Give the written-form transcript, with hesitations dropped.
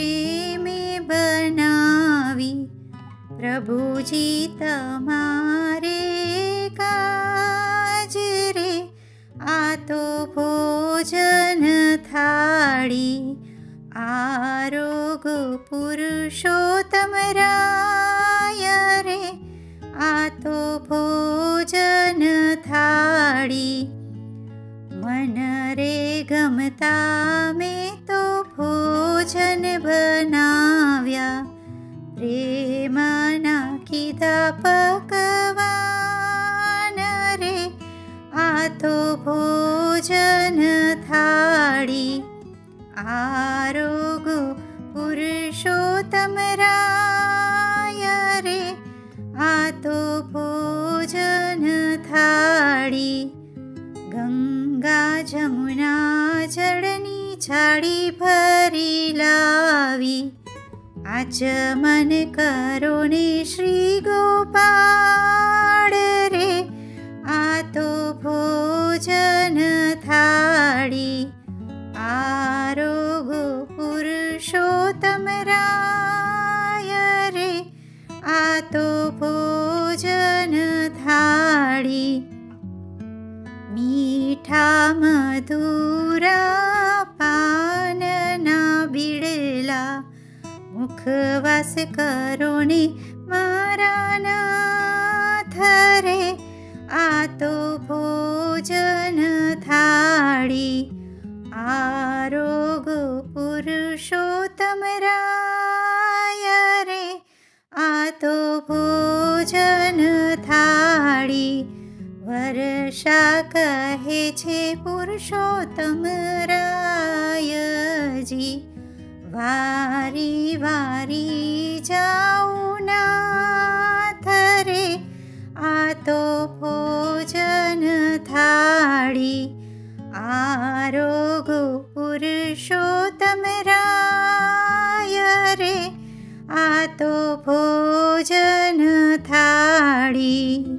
પ્રેમે બનાવી, પ્રભુજી તમારે કાજ રે. આ તો ભોજન થાળી, આરોગ પુરુષોત્તમ રાય રે. આ તો ભોજન થાળી, મન રે ગમતા મેં તો ભોજન બનાવ્યા, પ્રેમના કીધા પકવાન રે. આ તો ભોજન થાળી, આરોગ પુરુષોત્તમ રાય રે. આ તો ભોજન થાળી, ગંગા જમુના જળની છાડી ભરી લાવી, આચમન કરો ને શ્રી ગોપાળ રે. આ તો ભોજન થાળી, આરોગ પુરુષોત્તમ રાય રે. આ તો ભોજન થાળી, મીઠા મધુરા પાનના બીડલા, મુખવાસ કરો ને મારા નાથ રે. આ તો ભોજન થાળી, આરોગ પુરુષોત્તમ રાય રે. આ તો ભોજન થાળી, વર્ષા કહે છે પુરુષોત્તમ રાયજી, વારી વારી જાઉં નાથ રે. આ તો ભોજન થાળી, આરોગ પુરુષોત્તમ રાય રે. આ તો ભોજન થાળી.